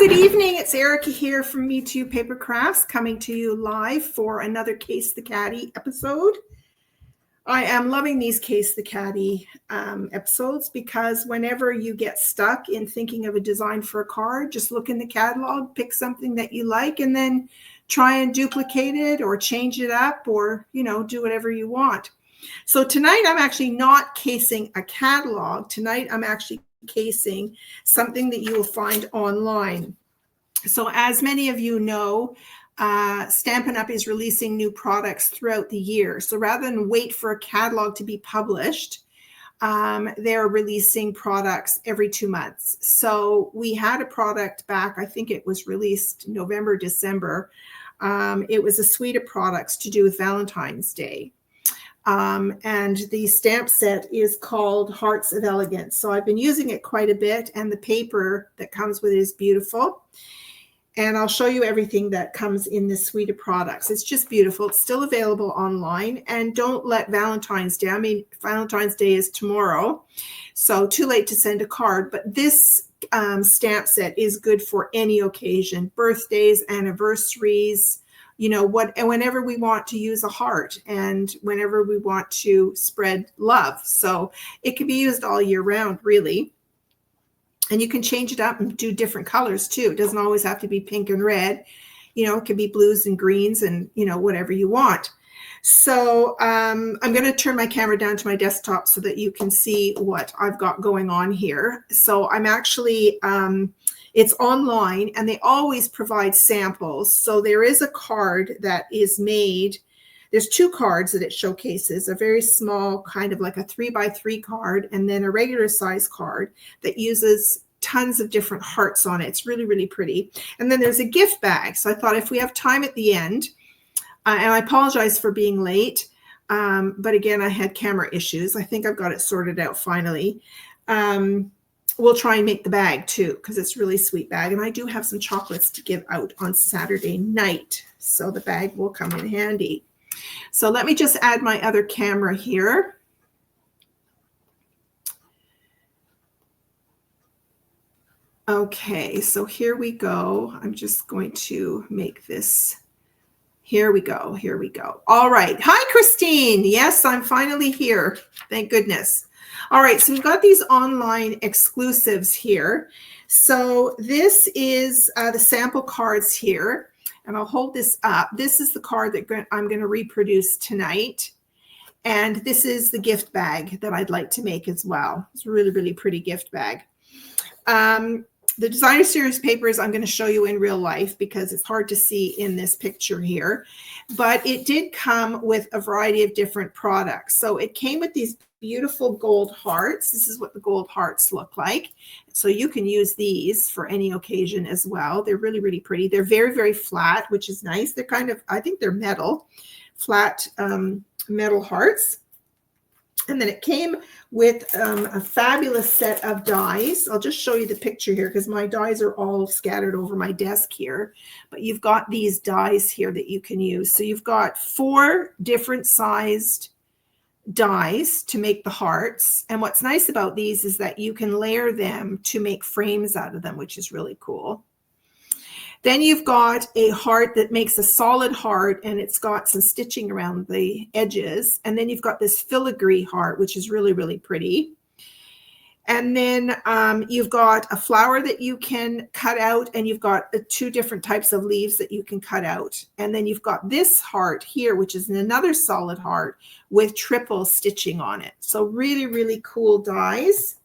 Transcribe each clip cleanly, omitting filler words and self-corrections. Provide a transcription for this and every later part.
Good evening. It's Erica here from Me Too Paper Crafts, coming to you live for another Case the Catty episode. I am loving these Case the Catty episodes because whenever you get stuck in thinking of a design for a card, just look in the catalog, pick something that you like, and then try and duplicate it or change it up or, do whatever you want. So tonight I'm actually not casing a catalog. Tonight I'm actually casing something that you will find online. So as many of you know, Stampin Up is releasing new products throughout the year. So rather than wait for a catalog to be published, they're releasing products every 2 months. So we had a product back, I think it was released November, December. It was a suite of products to do with Valentine's Day. And the stamp set is called Hearts of Elegance. So I've been using it quite a bit, and the paper that comes with it is beautiful. And I'll show you everything that comes in this suite of products. It's just beautiful. It's still available online. And don't let Valentine's Day, Valentine's Day is tomorrow, so too late to send a card. But this stamp set is good for any occasion, birthdays, anniversaries, whenever we want to use a heart and whenever we want to spread love. So it can be used all year round, really. And you can change it up and do different colors too. It doesn't always have to be pink and red. It can be blues and greens and, whatever you want. So I'm going to turn my camera down to my desktop so that you can see what I've got going on here. So I'm actually, it's online and they always provide samples. So there is a card that is made. There's 2 cards that it showcases, a very small kind of like a 3x3 card, and then a regular size card that uses tons of different hearts on it. It's really, really pretty. And then there's a gift bag. So I thought if we have time at the end, and I apologize for being late, but again, I had camera issues. I think I've got it sorted out finally. We'll try and make the bag too, because it's a really sweet bag. And I do have some chocolates to give out on Saturday night. So the bag will come in handy. So let me just add my other camera here. Okay, so here we go. I'm just going to make this. Here we go. Here we go. All right. Hi, Christine. Yes, I'm finally here. Thank goodness. All right, so we've got these online exclusives here. So this is the sample cards here. And I'll hold this up. This is the card that I'm going to reproduce tonight. And this is the gift bag that I'd like to make as well. It's a really, really pretty gift bag. The designer series papers I'm going to show you in real life because it's hard to see in this picture here. But it did come with a variety of different products. So it came with these beautiful gold hearts. This is what the gold hearts look like. So you can use these for any occasion as well. They're really, really pretty. They're very, very flat, which is nice. They're kind of, I think they're metal, flat metal hearts. And then it came with a fabulous set of dies. I'll just show you the picture here because my dies are all scattered over my desk here. But you've got these dies here that you can use. So you've got 4 different sized dies to make the hearts. And what's nice about these is that you can layer them to make frames out of them, which is really cool. Then you've got a heart that makes a solid heart, and it's got some stitching around the edges. And then you've got this filigree heart, which is really, really pretty. And then you've got a flower that you can cut out, and you've got 2 different types of leaves that you can cut out. And then you've got this heart here, which is another solid heart with triple stitching on it. So really, really cool dies.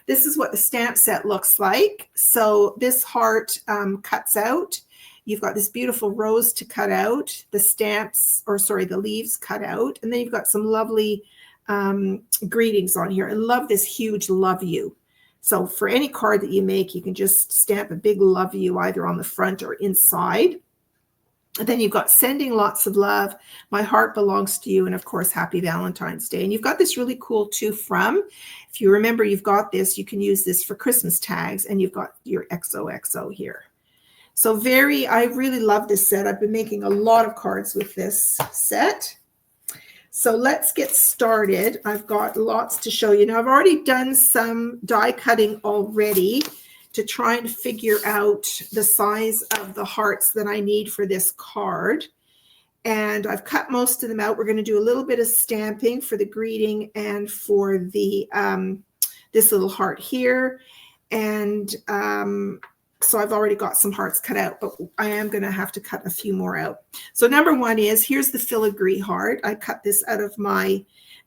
This is what the stamp set looks like. So this heart cuts out. You've got this beautiful rose to cut out, the leaves cut out. And then you've got some lovely greetings on here. I love this huge love you. So for any card that you make, you can just stamp a big love you either on the front or inside. And then you've got sending lots of love, my heart belongs to you, and of course, happy Valentine's Day. And you've got this really cool if you remember, you've got this, you can use this for Christmas tags, and you've got your XOXO here. So I really love this set. I've been making a lot of cards with this set. So let's get started. I've got lots to show you. Now, I've already done some die cutting already to try and figure out the size of the hearts that I need for this card. And I've cut most of them out. We're going to do a little bit of stamping for the greeting and for the this little heart here. And so I've already got some hearts cut out, but I am going to have to cut a few more out. So number one is, here's the filigree heart. I cut this out of my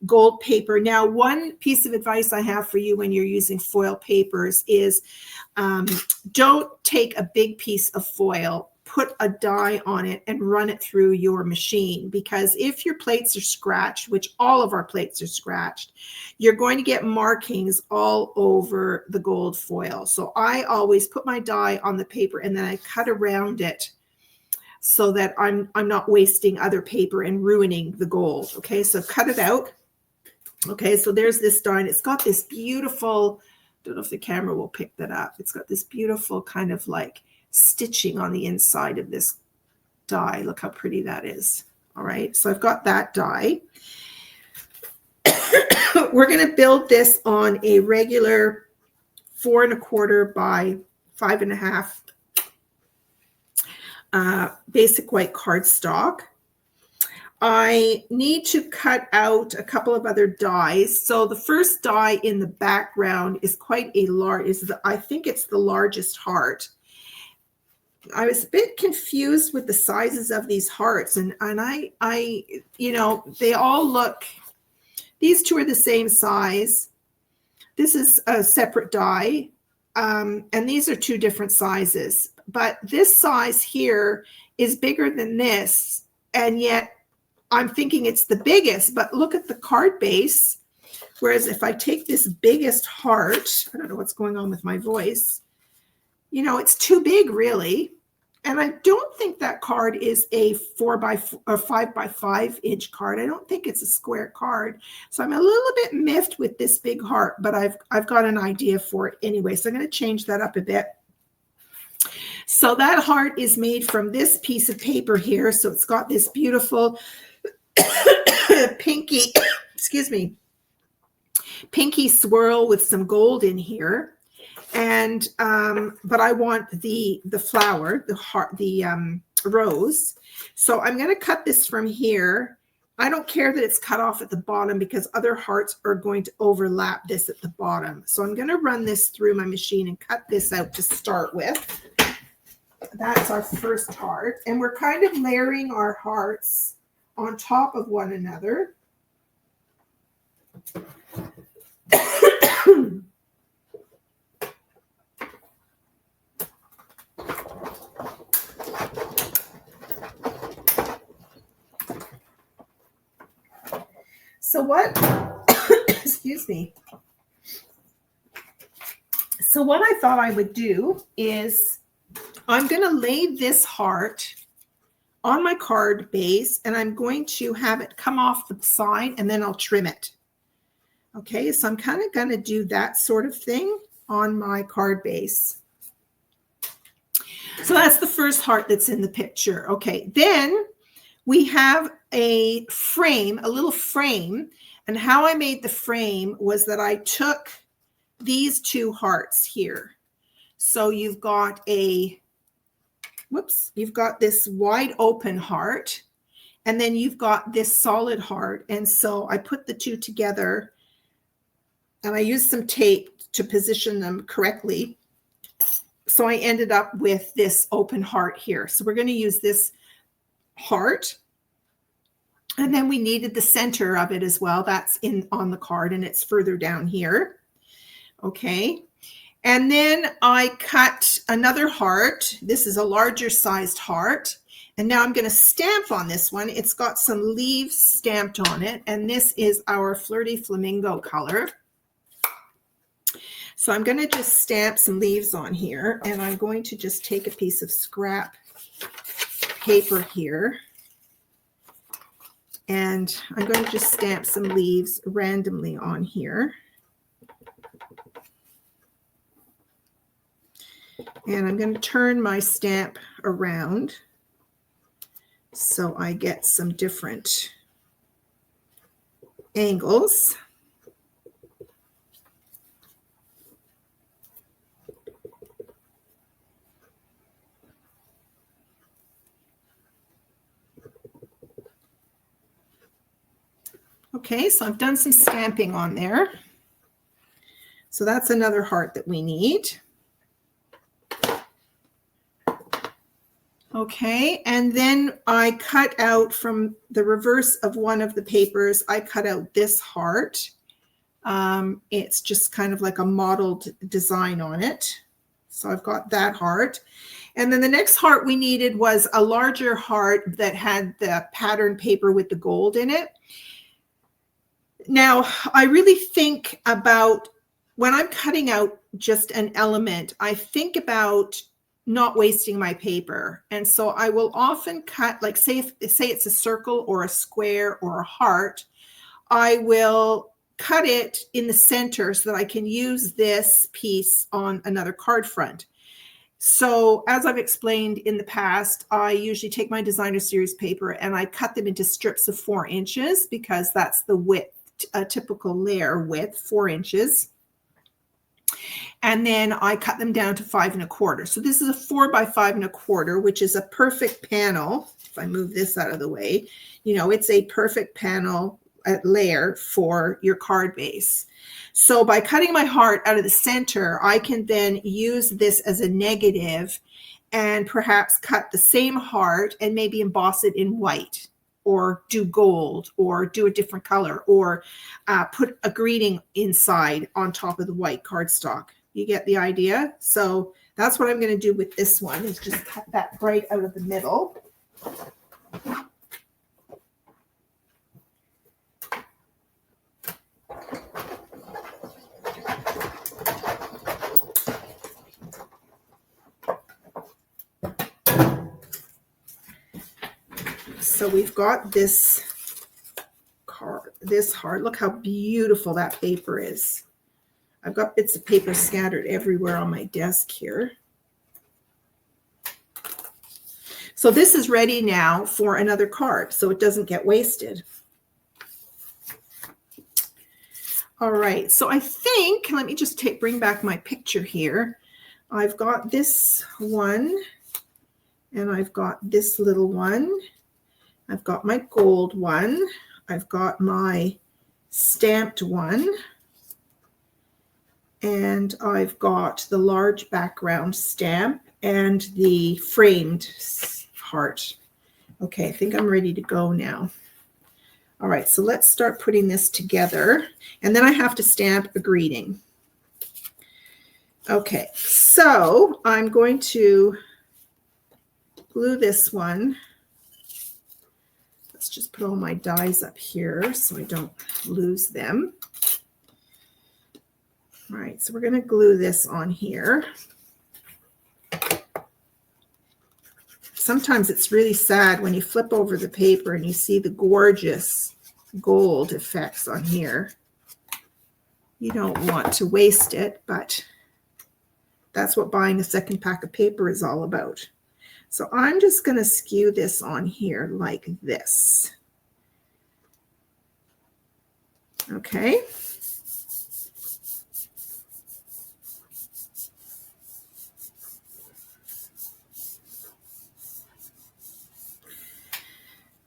gold paper. Now, one piece of advice I have for you when you're using foil papers is don't take a big piece of foil, put a die on it, and run it through your machine, because if your plates are scratched, which all of our plates are scratched, you're going to get markings all over the gold foil. So I always put my die on the paper and then I cut around it so that I'm not wasting other paper and ruining the gold. Okay, so cut it out. Okay, so there's this die, and it's got this beautiful, don't know if the camera will pick that up. It's got this beautiful kind of like stitching on the inside of this die. Look how pretty that is. All right, so I've got that die. We're going to build this on a regular 4 1/4 by 5 1/2 basic white cardstock. I need to cut out a couple of other dies. So the first die in the background is quite a large, I think it's the largest heart. I was a bit confused with the sizes of these hearts, and I you know, they all look, these two are the same size. This is a separate die, and these are two different sizes. But this size here is bigger than this, and yet I'm thinking it's the biggest, but look at the card base. Whereas if I take this biggest heart, I don't know what's going on with my voice, you know, it's too big really. And I don't think that card is a 5 by 5 inch card. I don't think it's a square card. So I'm a little bit miffed with this big heart, but I've got an idea for it anyway. So I'm going to change that up a bit. So that heart is made from this piece of paper here. So it's got this beautiful pinky, excuse me, pinky swirl with some gold in here. And but I want the flower, the heart, the rose. So I'm going to cut this from here. I don't care that it's cut off at the bottom because other hearts are going to overlap this at the bottom. So I'm going to run this through my machine and cut this out to start with. That's our first heart, and we're kind of layering our hearts on top of one another. So what, excuse me. So what I thought I would do is I'm going to lay this heart on my card base, and I'm going to have it come off the side, and then I'll trim it. Okay, so I'm kind of going to do that sort of thing on my card base. So that's the first heart that's in the picture. Okay, then we have a frame, a little frame, and how I made the frame was that I took these two hearts here. So you've got a, whoops, you've got this wide open heart, and then you've got this solid heart. And so I put the two together, and I used some tape to position them correctly. So I ended up with this open heart here. So we're going to use this heart. And then we needed the center of it as well. That's on the card, and it's further down here. Okay. And then I cut another heart. This is a larger sized heart. And now I'm going to stamp on this one. It's got some leaves stamped on it. And this is our Flirty Flamingo color. So I'm going to just stamp some leaves on here. And I'm going to just take a piece of scrap paper here. And I'm going to just stamp some leaves randomly on here. And I'm going to turn my stamp around so I get some different angles. Okay, so I've done some stamping on there. So that's another heart that we need. Okay, and then I cut out from the reverse of one of the papers, I cut out this heart. It's just kind of like a modeled design on it. So I've got that heart. And then the next heart we needed was a larger heart that had the pattern paper with the gold in it. Now, I really think about when I'm cutting out just an element, I think about not wasting my paper. And so I will often cut, like say it's a circle or a square or a heart, I will cut it in the center so that I can use this piece on another card front. So as I've explained in the past, I usually take my designer series paper and I cut them into strips of 4 inches because that's the width, a typical layer width, 4 inches. And then I cut them down to 5 1/4. So this is a 4 by 5 1/4, which is a perfect panel. If I move this out of the way, you know, it's a perfect panel layer for your card base. So by cutting my heart out of the center, I can then use this as a negative and perhaps cut the same heart and maybe emboss it in white, or do gold, or do a different color, or put a greeting inside on top of the white cardstock. You get the idea? So that's what I'm going to do with this one, is just cut that right out of the middle. So we've got this card, this heart. Look how beautiful that paper is. I've got bits of paper scattered everywhere on my desk here. So this is ready now for another card, so it doesn't get wasted. All right, so I think, let me just bring back my picture here. I've got this one, and I've got this little one. I've got my gold one. I've got my stamped one. And I've got the large background stamp and the framed heart. Okay, I think I'm ready to go now. All right, so let's start putting this together. And then I have to stamp a greeting. Okay, so I'm going to glue this one. Let's just put all my dies up here so I don't lose them. All right, so we're going to glue this on here. Sometimes it's really sad when you flip over the paper and you see the gorgeous gold effects on here. You don't want to waste it, but that's what buying a second pack of paper is all about. So I'm just going to skew this on here like this. Okay.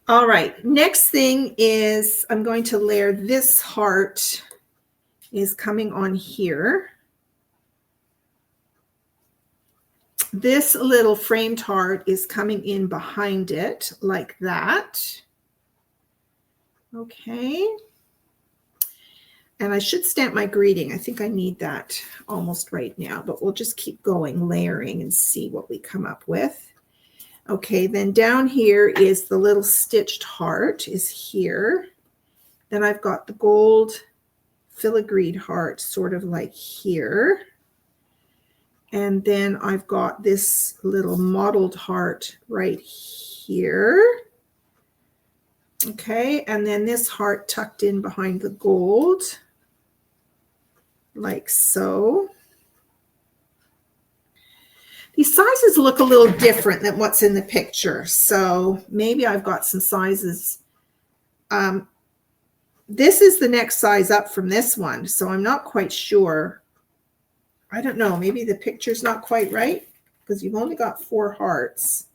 All right, next thing is I'm going to layer this heart is coming on here. This little framed heart is coming in behind it like that. Okay. And I should stamp my greeting. I think I need that almost right now, but we'll just keep going, layering, and see what we come up with. Okay, then down here is the little stitched heart is here. Then I've got the gold filigreed heart sort of like here. And then I've got this little mottled heart right here. Okay, and then this heart tucked in behind the gold, like so. These sizes look a little different than what's in the picture, so maybe I've got some sizes. This is the next size up from this one, so I'm not quite sure. I don't know, maybe the picture's not quite right because you've only got 4 hearts.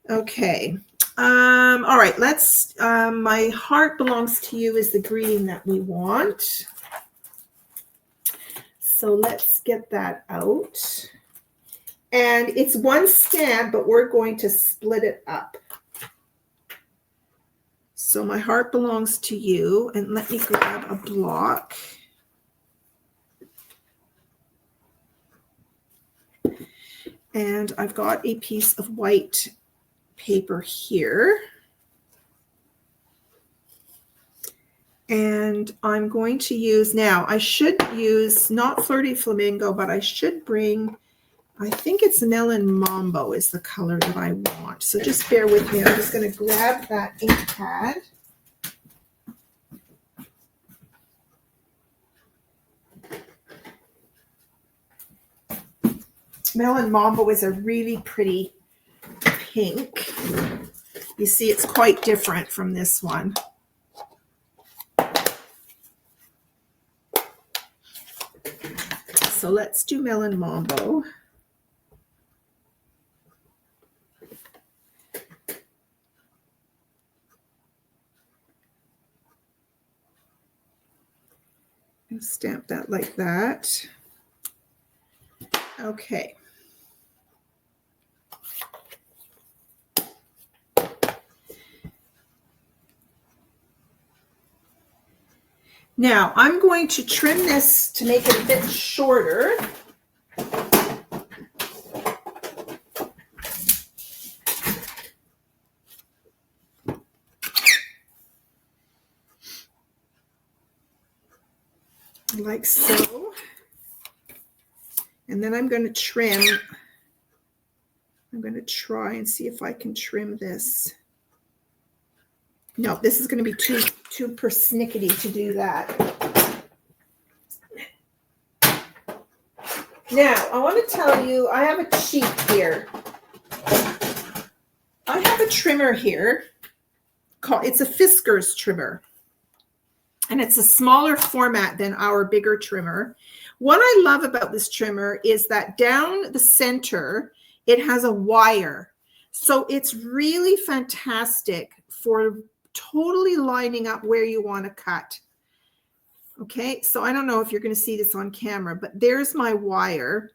Okay, All right, let's, my heart belongs to you is the greeting that we want. So let's get that out. And it's one stamp, but we're going to split it up. So my heart belongs to you, and let me grab a block. And I've got a piece of white paper here. And I'm going to use, now I should use not Flirty Flamingo, but I should bring, I think it's Melon Mambo is the color that I want. So just bear with me. I'm just going to grab that ink pad. Melon Mambo is a really pretty pink. You see, it's quite different from this one. So let's do Melon Mambo. And stamp that like that. Okay. Now I'm going to trim this to make it a bit shorter. Like so. And then I'm going to trim. I'm going to try and see if I can trim this. No, this is going to be too persnickety to do that. Now, I want to tell you, I have a cheat here. I have a trimmer here. It's a Fiskars trimmer. And it's a smaller format than our bigger trimmer. What I love about this trimmer is that down the center, it has a wire. So it's really fantastic for totally lining up where you want to cut. Okay, so I don't know if you're going to see this on camera, but there's my wire.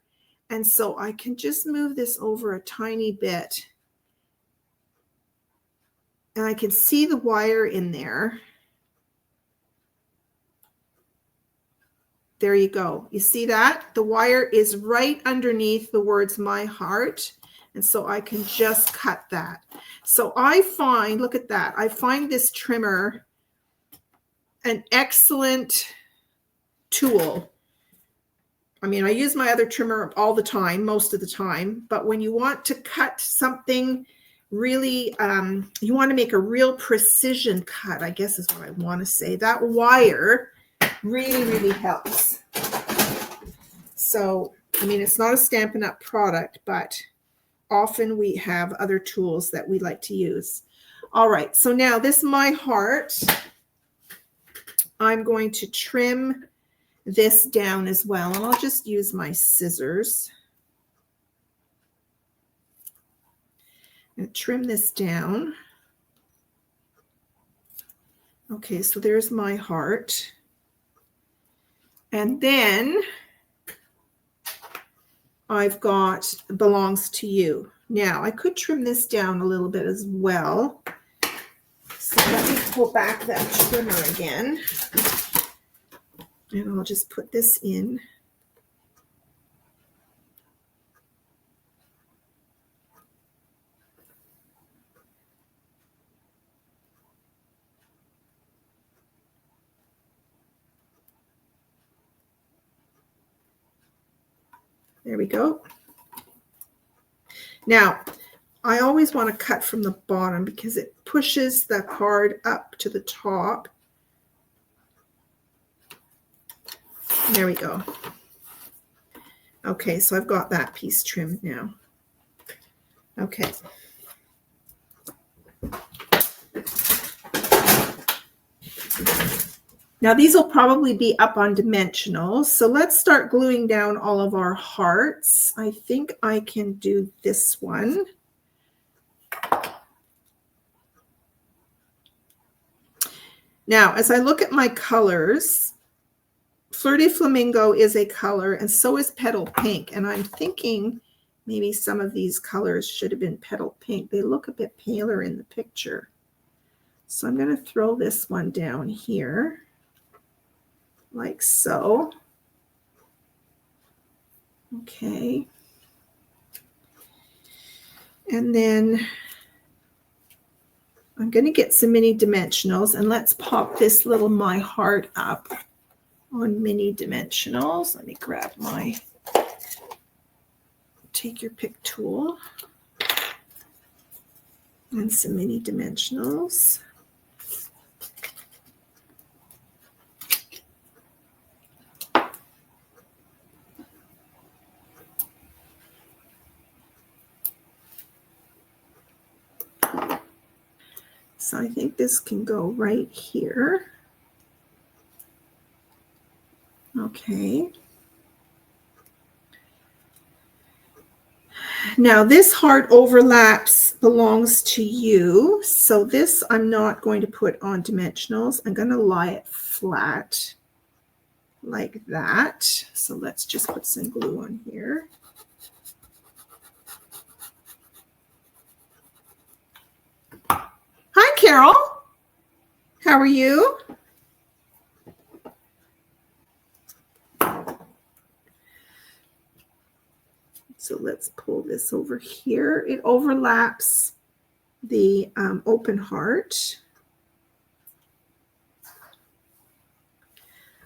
And so I can just move this over a tiny bit. And I can see the wire in there. There you go. You see that? The wire is right underneath the words My Heart. And so I can just cut that. So I find, look at that. I find this trimmer an excellent tool. I mean, I use my other trimmer all the time, most of the time. But when you want to cut something really, you want to make a real precision cut, I guess is what I want to say. That wire really, really helps. So, I mean, it's not a Stampin' Up product, but often we have other tools that we like to use. All right, so now this My Heart, I'm going to trim this down as well, and I'll just use my scissors and trim this down. Okay, so there's My Heart. And then I've got Belongs to You. Now, I could trim this down a little bit as well. So let me pull back that trimmer again. And I'll just put this in. There we go. Now, I always want to cut from the bottom because it pushes the card up to the top. There we go. Okay, so I've got that piece trimmed now. Okay. Now these will probably be up on dimensional. So let's start gluing down all of our hearts. I think I can do this one. Now, as I look at my colors, Flirty Flamingo is a color, and so is Petal Pink. And I'm thinking maybe some of these colors should have been Petal Pink. They look a bit paler in the picture. So I'm going to throw this one down here, like so. Okay. And then I'm going to get some mini dimensionals, and let's pop this little My Heart up on mini dimensionals. Let me grab my take your pick tool and some mini dimensionals. So I think this can go right here. Okay. Now this heart overlaps belongs to you. So this I'm not going to put on dimensionals. I'm going to lie it flat like that. So let's just put some glue on here. Hi, Carol. How are you? So let's pull this over here. It overlaps the open heart.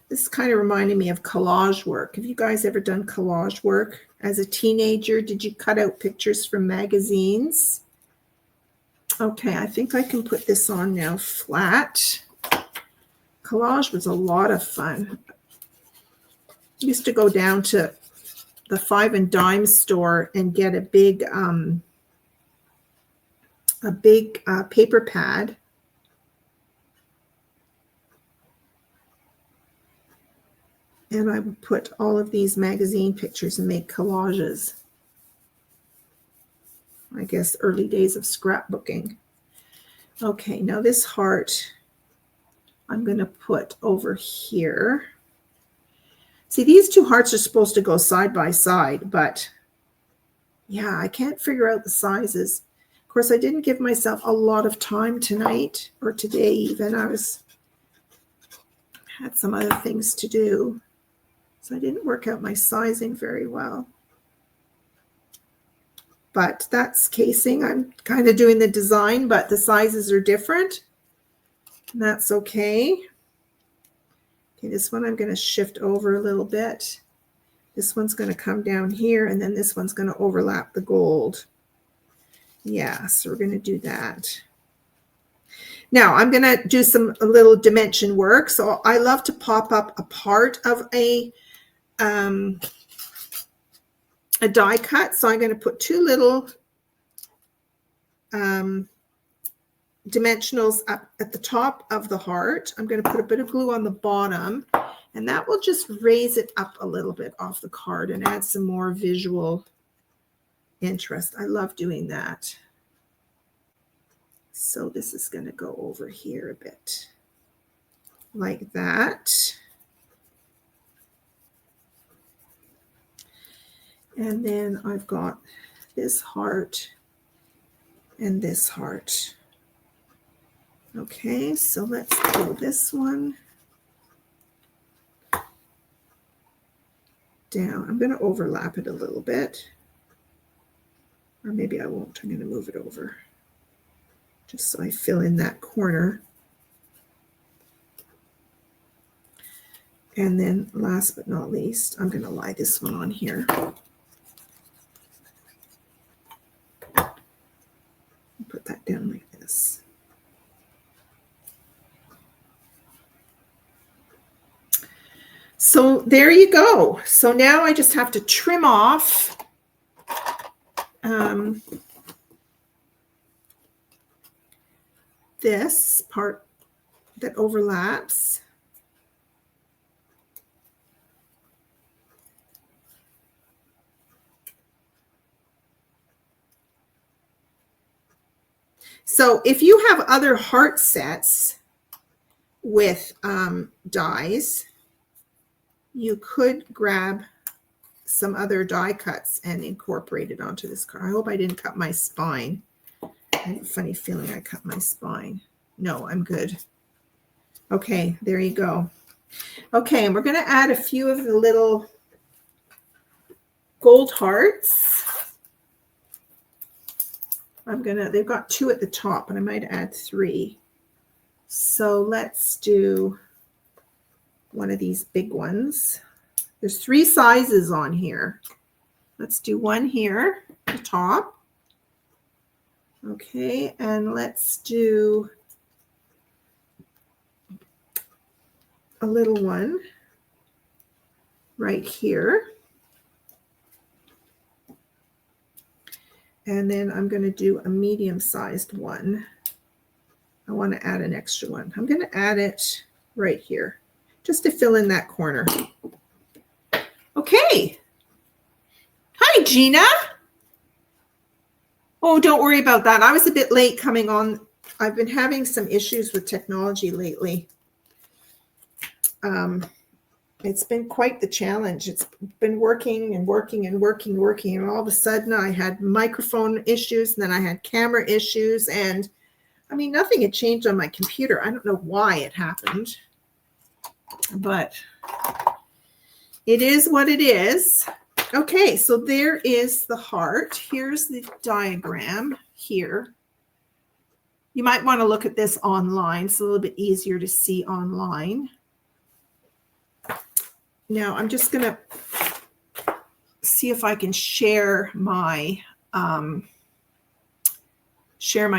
This is kind of reminding me of collage work. Have you guys ever done collage work as a teenager? Did you cut out pictures from magazines? Okay, I think I can put this on now flat. Collage was a lot of fun. I used to go down to the 5 and dime store and get a big paper pad. And I would put all of these magazine pictures and make collages. I guess early days of scrapbooking. Okay, now this heart I'm going to put over here. See, these two hearts are supposed to go side by side, but yeah, I can't figure out the sizes. Of course, I didn't give myself a lot of time tonight or today even. Had some other things to do. So I didn't work out my sizing very well. But that's casing. I'm kind of doing the design, but the sizes are different. And that's okay. Okay, this one I'm going to shift over a little bit. This one's going to come down here, and then this one's going to overlap the gold. Yeah, so we're going to do that. Now I'm going to do a little dimension work. So I love to pop up a part of a die cut. So I'm going to put two little dimensionals up at the top of the heart. I'm going to put a bit of glue on the bottom, and that will just raise it up a little bit off the card and add some more visual interest. I love doing that. So this is going to go over here a bit like that. And then I've got this heart and this heart. Okay, so let's pull this one down. I'm going to overlap it a little bit. Or maybe I won't. I'm going to move it over just so I fill in that corner. And then last but not least, I'm going to lie this one on here. Put that down like this. So there you go. So now I just have to trim off this part that overlaps. So if you have other heart sets with dies, you could grab some other die cuts and incorporate it onto this card. I hope I didn't cut my spine. I have a funny feeling I cut my spine. No, I'm good. Okay, there you go. Okay, and we're going to add a few of the little gold hearts. They've got 2 at the top, and I might add 3. So let's do one of these big ones. There's 3 sizes on here. Let's do one here at the top. Okay, and let's do a little one right here. And then I'm going to do a medium-sized one. I want to add an extra one. I'm going to add it right here, just to fill in that corner. Okay. Hi, Gina. Oh, don't worry about that. I was a bit late coming on. I've been having some issues with technology lately. It's been quite the challenge. It's been working and working and working, and all of a sudden I had microphone issues, and then I had camera issues, and I mean, nothing had changed on my computer. I don't know why it happened, but it is what it is. Okay, so there is the heart. Here's the diagram here. You might want to look at this online. It's a little bit easier to see online. Now I'm just going to see if I can share my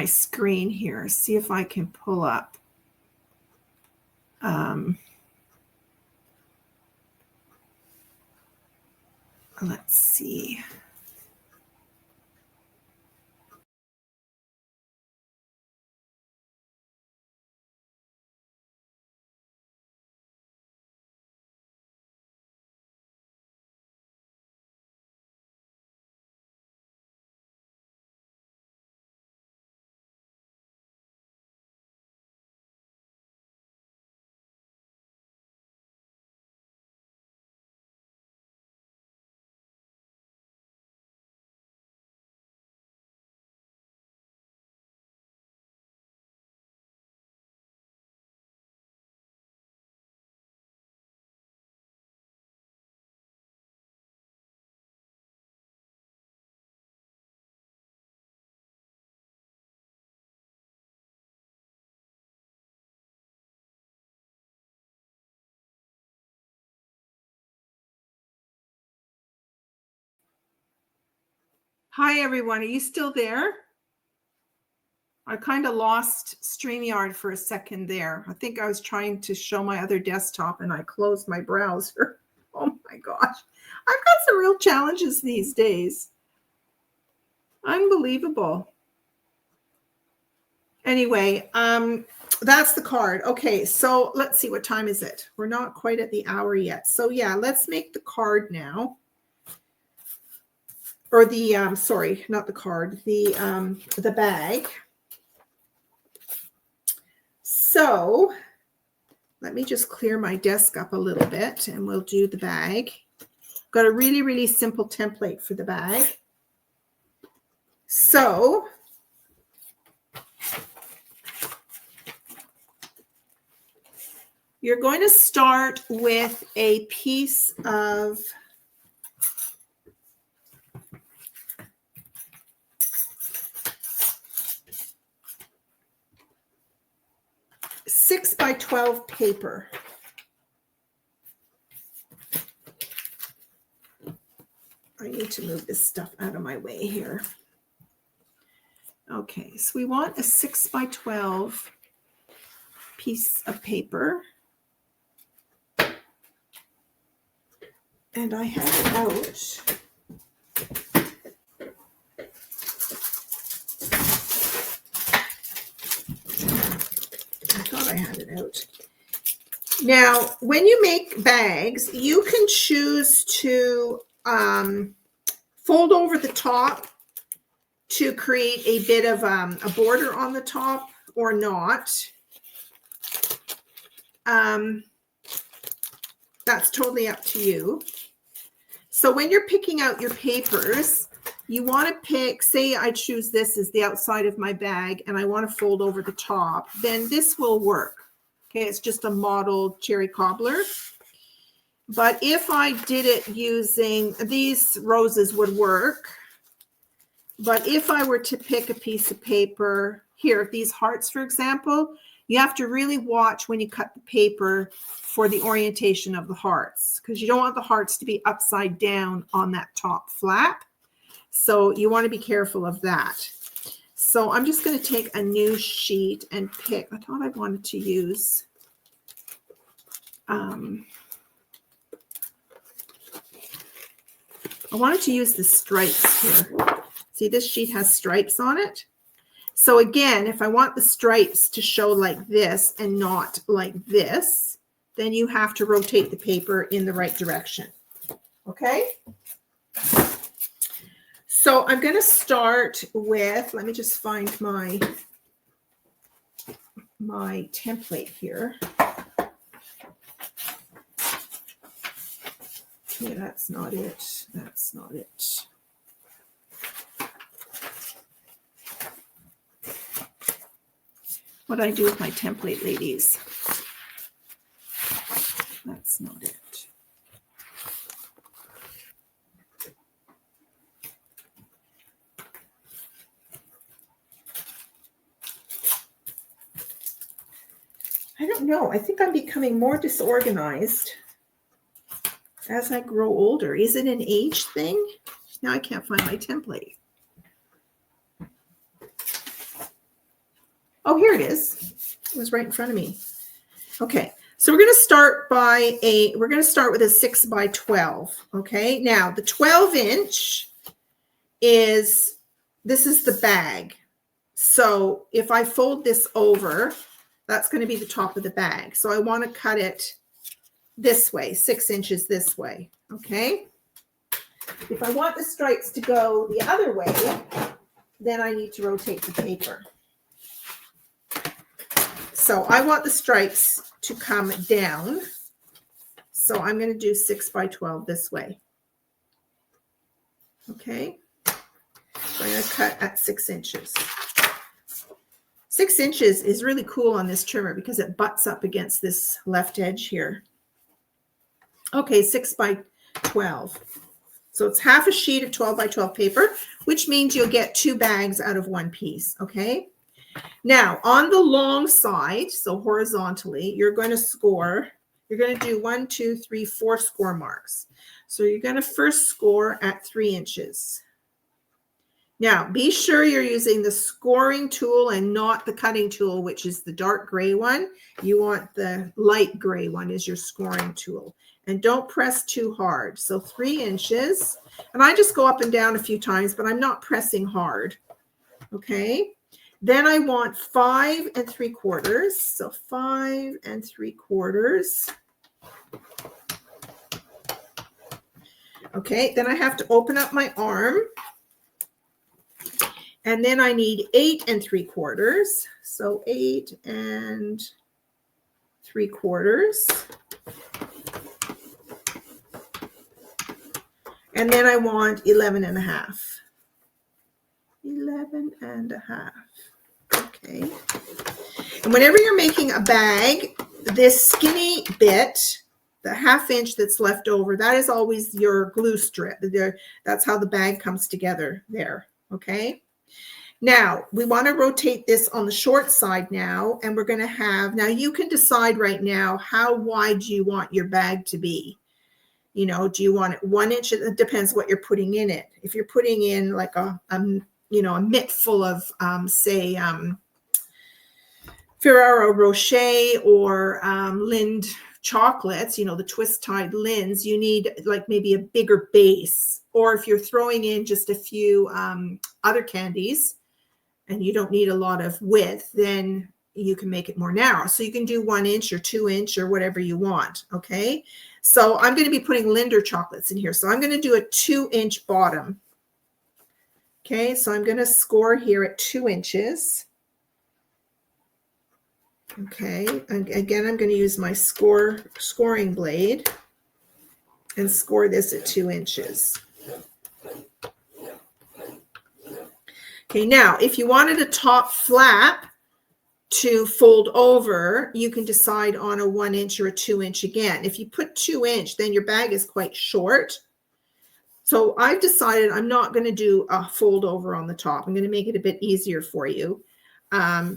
screen here. See if I can pull up. Let's see. Hi, everyone. Are you still there? I kind of lost StreamYard for a second there. I think I was trying to show my other desktop and I closed my browser. Oh my gosh. I've got some real challenges these days. Unbelievable. Anyway, that's the card. Okay, so let's see. What time is it? We're not quite at the hour yet. So yeah, let's make the card now. Or the, sorry, not the card, the bag. So let me just clear my desk up a little bit and we'll do the bag. Got a really, really simple template for the bag. So you're going to start with a piece of (6 by 12) paper. I need to move this stuff out of my way here. Okay, so we want a 6 by 12 piece of paper. And I have it out. I thought I had it out. Now, when you make bags, you can choose to fold over the top to create a bit of a border on the top or not. that's totally up to you. So when you're picking out your papers, you want to pick, say I choose this as the outside of my bag and I want to fold over the top, then this will work. Okay, it's just a modeled cherry cobbler. But if I did it using, these roses would work. But if I were to pick a piece of paper, here, these hearts, for example, you have to really watch when you cut the paper for the orientation of the hearts, because you don't want the hearts to be upside down on that top flap. So you want to be careful of that. So I'm just going to take a new sheet and pick, I thought I wanted to use, I wanted to use the stripes here. See, this sheet has stripes on it. So again, if I want the stripes to show like this and not like this, then you have to rotate the paper in the right direction. Okay? So I'm going to start with, let me just find my template here. Yeah, that's not it. That's not it. What do I do with my template, ladies? That's not it. I don't know. I think I'm becoming more disorganized as I grow older. Is it an age thing? Now I can't find my template. Oh, here it is. It was right in front of me. Okay, so we're going to start with a 6 by 12. Okay, now the 12-inch is, this is the bag. So if I fold this over, that's going to be the top of the bag. So I want to cut it this way, 6 inches this way. Okay. If I want the stripes to go the other way, then I need to rotate the paper. So I want the stripes to come down. So I'm going to do 6 by 12 this way. Okay. So I'm going to cut at 6 inches. 6 inches is really cool on this trimmer because it butts up against this left edge here. Okay, 6 by 12. So it's half a sheet of 12 by 12 paper, which means you'll get 2 bags out of 1 piece. Okay. Now, on the long side, so horizontally, you're going to score. You're going to do 1, 2, 3, 4 score marks. So you're going to first score at 3 inches. Now, be sure you're using the scoring tool and not the cutting tool, which is the dark gray one. You want the light gray one as your scoring tool. And don't press too hard. So 3 inches. And I just go up and down a few times, but I'm not pressing hard. Okay. Then I want 5 3/4. So 5 3/4. Okay, then I have to open up my arm. And then I need 8 3/4. So 8 3/4. And then I want 11 1/2. 11 1/2. Okay. And whenever you're making a bag, this skinny bit, the 1/2 inch that's left over, that is always your glue strip. That's how the bag comes together there. Okay. Now we want to rotate this on the short side now, and we're going to have, now you can decide right now how wide you want your bag to be. You know, do you want it 1 inch? It depends what you're putting in it. If you're putting in like a mitt full of, say, Ferrero Rocher or Lind chocolates, the twist tied Linds, you need like maybe a bigger base. Or if you're throwing in just a few other candies and you don't need a lot of width, then you can make it more narrow. So you can do 1 inch or 2 inch or whatever you want. Okay. So I'm going to be putting Linder chocolates in here. So I'm going to do a 2 inch bottom. Okay. So I'm going to score here at 2 inches. Okay, again, I'm going to use my scoring blade and score this at 2 inches. Okay, now if you wanted a top flap to fold over, you can decide on a 1 inch or a 2 inch again. If you put 2 inch, then your bag is quite short. So I've decided I'm not going to do a fold over on the top. I'm going to make it a bit easier for you.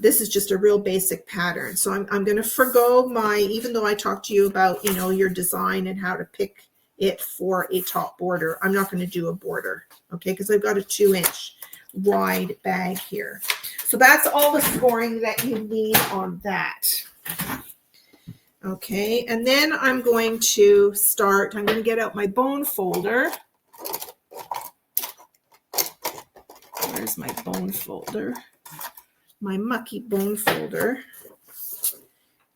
This is just a real basic pattern. So I'm going to forgo my, even though I talked to you about, you know, your design and how to pick it for a top border, I'm not going to do a border, okay, because I've got a 2 inch wide bag here. So that's all the scoring that you need on that. Okay, and then I'm going to get out my bone folder. Where's my bone folder? My mucky bone folder.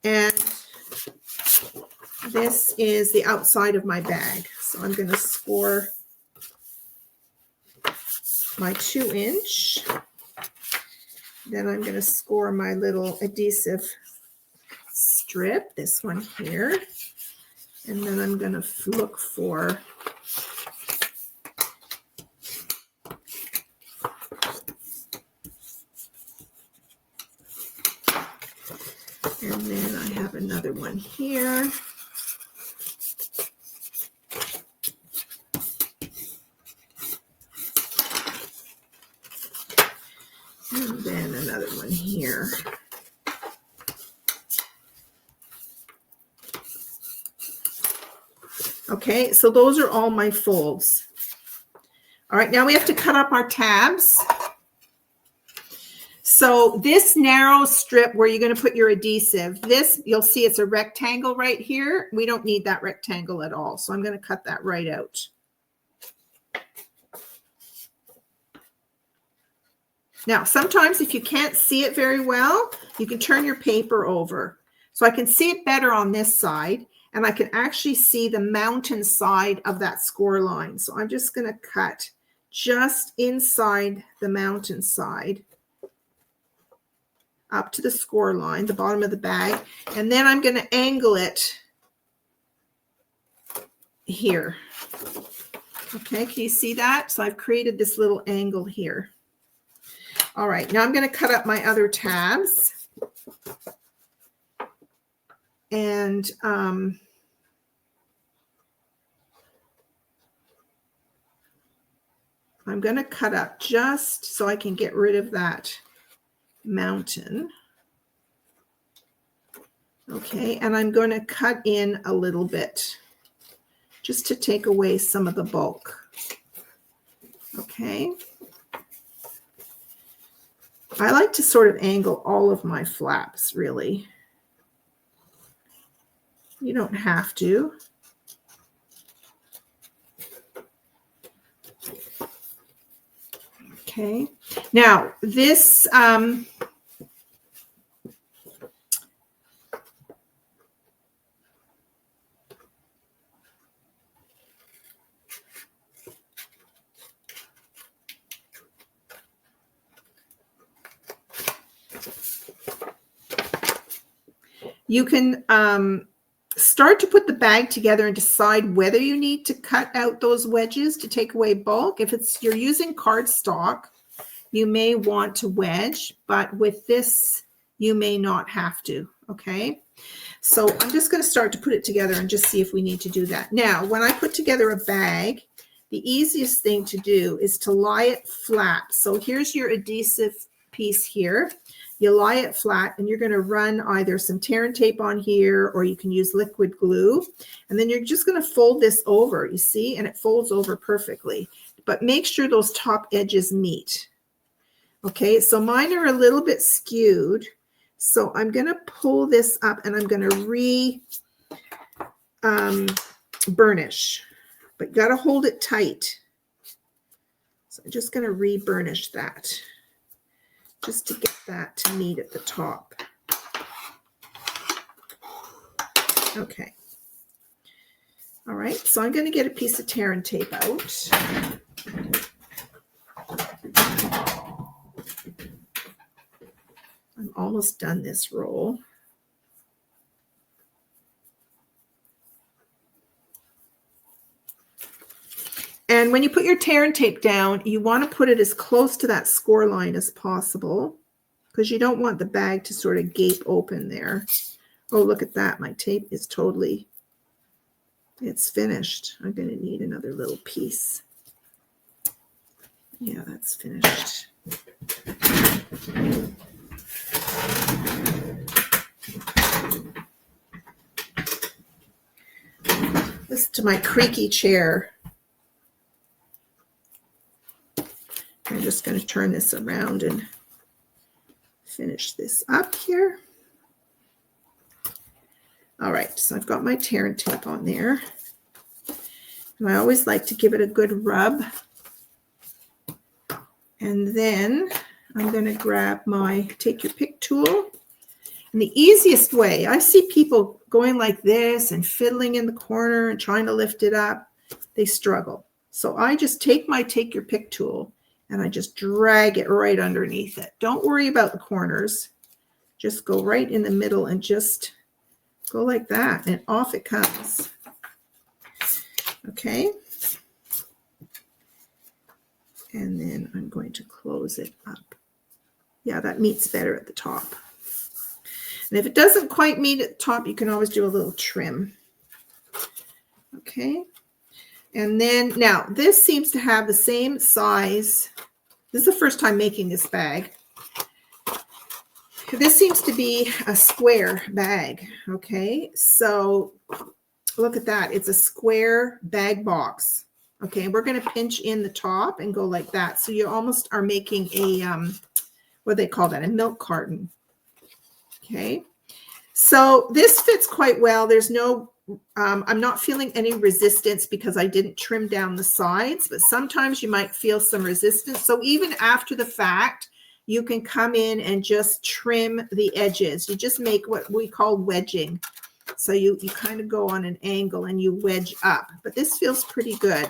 And this is the outside of my bag. So I'm going to score my 2 inch. Then I'm going to score my little adhesive strip, this one here. And then I'm going to look for and then I have another one here. And then another one here. Okay, so those are all my folds. All right, now we have to cut up our tabs. So this narrow strip where you're going to put your adhesive, this, you'll see it's a rectangle right here. We don't need that rectangle at all. So I'm going to cut that right out. Now, sometimes if you can't see it very well, you can turn your paper over. So I can see it better on this side, and I can actually see the mountain side of that score line. So I'm just going to cut just inside the mountain side up to the score line, the bottom of the bag, and then I'm going to angle it here. Okay, can you see that? So I've created this little angle here. All right, now I'm going to cut up my other tabs. And I'm going to cut up just so I can get rid of that mountain. Okay, and I'm going to cut in a little bit just to take away some of the bulk. Okay. I like to sort of angle all of my flaps, really. You don't have to. Okay. Now, this you can start to put the bag together and decide whether you need to cut out those wedges to take away bulk. If you're using cardstock, you may want to wedge, but with this, you may not have to, okay? So I'm just going to start to put it together and just see if we need to do that. Now, when I put together a bag, the easiest thing to do is to lie it flat. So here's your adhesive piece here. You lie it flat and you're going to run either some tear and tape on here, or you can use liquid glue. And then you're just going to fold this over, you see, and it folds over perfectly. But make sure those top edges meet. Okay, so mine are a little bit skewed. So I'm going to pull this up and I'm going to burnish, but you got to hold it tight. So I'm just going to re-burnish that just to get that to meet at the top. Okay. All right, so I'm going to get a piece of tear and tape out. I'm almost done this roll. And when you put your tear and tape down, you want to put it as close to that score line as possible because you don't want the bag to sort of gape open there. Oh, look at that. My tape is totally, it's finished. I'm going to need another little piece. Yeah, that's finished. Listen to my creaky chair. I'm just going to turn this around and finish this up here. All right, so I've got my tear and tape on there. And I always like to give it a good rub. And then I'm going to grab my take your pick tool. And the easiest way, I see people going like this and fiddling in the corner and trying to lift it up. They struggle. So I just take my take your pick tool and I just drag it right underneath it. Don't worry about the corners. Just go right in the middle and just go like that, and off it comes. Okay. And then I'm going to close it up. Yeah, that meets better at the top. And if it doesn't quite meet at the top, you can always do a little trim. Okay. And then now this seems to have the same size. This is the first time making this bag. This seems to be a square bag. Okay. So look at that. It's a square bag box. Okay. We're going to pinch in the top and go like that. So you almost are making a, what do they call that? A milk carton. Okay. So this fits quite well. There's no, I'm not feeling any resistance because I didn't trim down the sides, but sometimes you might feel some resistance. So even after the fact, you can come in and just trim the edges. You just make what we call wedging. So you kind of go on an angle and you wedge up, but this feels pretty good.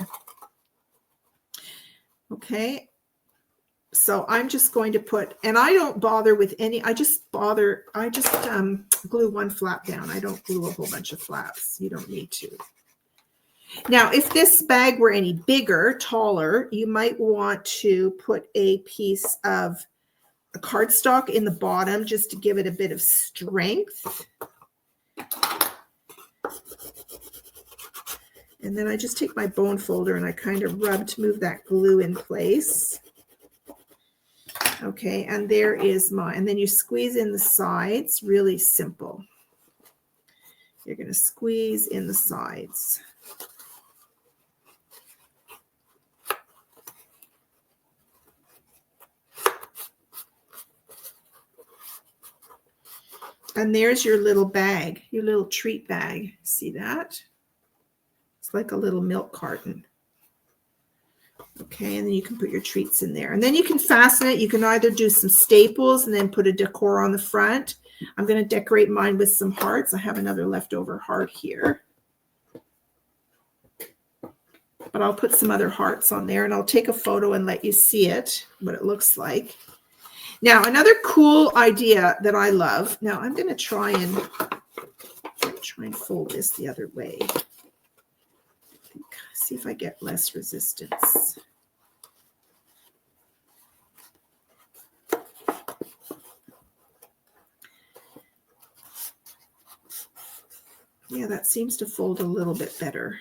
Okay. So I'm just going to put, and I don't bother with any, I just glue one flap down. I don't glue a whole bunch of flaps. You don't need to. Now, if this bag were any bigger, taller, you might want to put a piece of a cardstock in the bottom just to give it a bit of strength. And then I just take my bone folder and I kind of rub to move that glue in place. Okay, and there is my, and then you squeeze in the sides, really simple. You're going to squeeze in the sides. And there's your little bag, your little treat bag. See that? It's like a little milk carton. Okay, and then you can put your treats in there. And then you can fasten it. You can either do some staples and then put a decor on the front. I'm going to decorate mine with some hearts. I have another leftover heart here. But I'll put some other hearts on there, and I'll take a photo and let you see it, what it looks like. Now, another cool idea that I love. Now, I'm going to try and fold this the other way. See if I get less resistance. Yeah, that seems to fold a little bit better.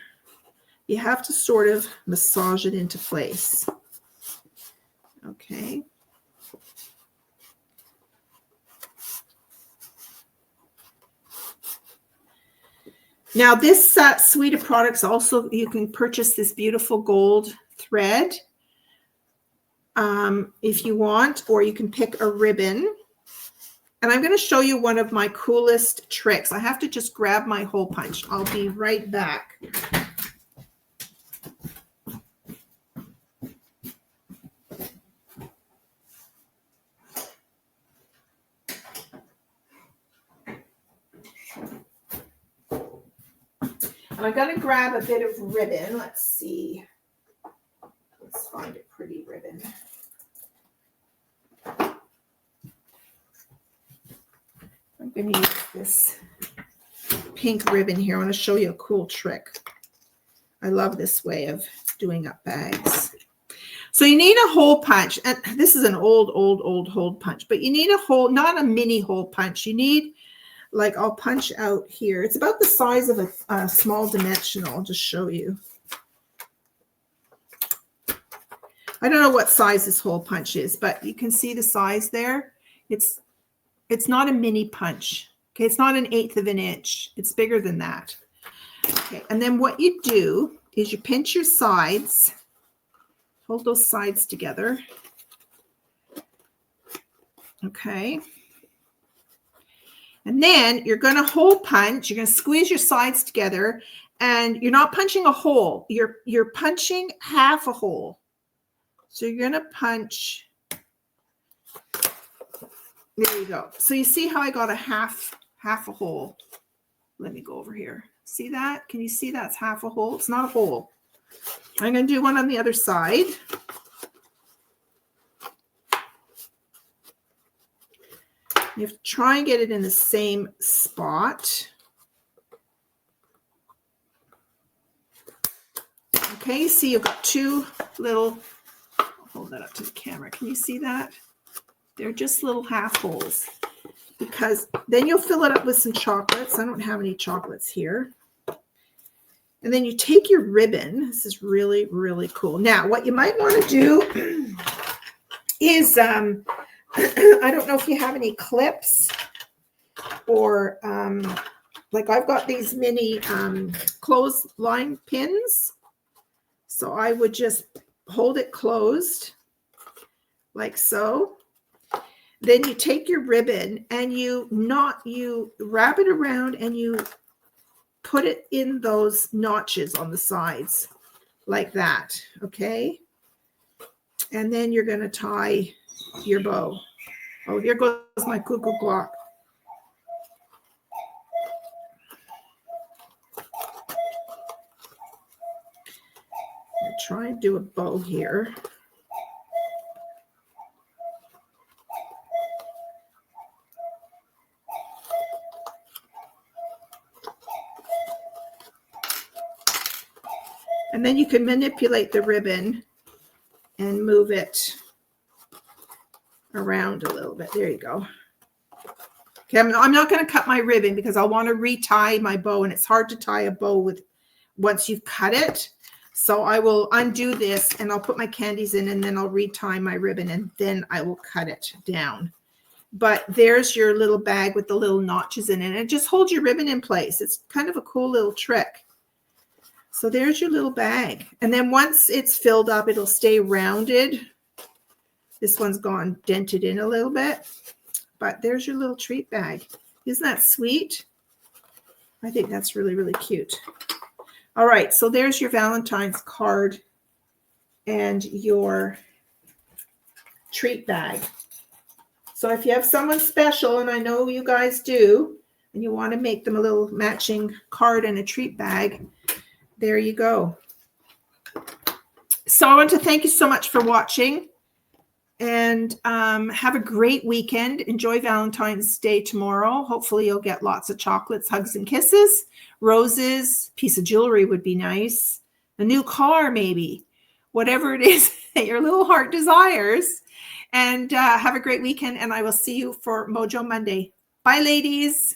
You have to sort of massage it into place. Okay. Now this suite of products also, you can purchase this beautiful gold thread if you want, or you can pick a ribbon. And I'm going to show you one of my coolest tricks. I have to just grab my hole punch. I'll be right back. I'm going to grab a bit of ribbon. Let's see. Let's find a pretty ribbon. I'm going to use this pink ribbon here. I want to show you a cool trick. I love this way of just doing up bags. So you need a hole punch, and this is an old hole punch, but you need a hole, not a mini hole punch. You need, like, I'll punch out here. It's about the size of a small dimensional. I'll just show you. I don't know what size this hole punch is, but you can see the size there. It's not a mini punch. Okay, it's not 1/8 of an inch. It's bigger than that. Okay, and then what you do is you pinch your sides. Hold those sides together. Okay. And then you're going to hole punch. You're going to squeeze your sides together, and you're not punching a hole. You're punching half a hole. So you're going to punch. There you go. So you see how I got a half a hole. Let me go over here. See that? Can you see that's half a hole? It's not a hole. I'm going to do one on the other side. You have to try and get it in the same spot. Okay, see you've got two little, I'll hold that up to the camera. Can you see that? They're just little half holes, because then you'll fill it up with some chocolates. I don't have any chocolates here. And then you take your ribbon. This is really, really cool. Now, what you might want to do is, I don't know if you have any clips, or like I've got these mini clothesline pins. So I would just hold it closed like so. Then you take your ribbon and you wrap it around and you put it in those notches on the sides like that, okay? And then you're going to tie your bow. Oh, here goes my cuckoo clock. I'll try and do a bow here. And then you can manipulate the ribbon and move it around a little bit. There you go. Okay, I'm not going to cut my ribbon because I want to retie my bow, and it's hard to tie a bow with once you've cut it. So I will undo this and I'll put my candies in, and then I'll retie my ribbon, and then I will cut it down. But there's your little bag with the little notches in it. And it just holds your ribbon in place. It's kind of a cool little trick. So there's your little bag. And then once it's filled up, it'll stay rounded. This one's gone dented in a little bit. But there's your little treat bag. Isn't that sweet? I think that's really, really cute. All right, so there's your Valentine's card and your treat bag. So if you have someone special, and I know you guys do, and you want to make them a little matching card and a treat bag, there you go. So I want to thank you so much for watching, and have a great weekend. Enjoy Valentine's Day tomorrow. Hopefully you'll get lots of chocolates, hugs and kisses, roses, piece of jewelry would be nice, a new car maybe, whatever it is that your little heart desires. And have a great weekend, and I will see you for Mojo Monday. Bye, ladies.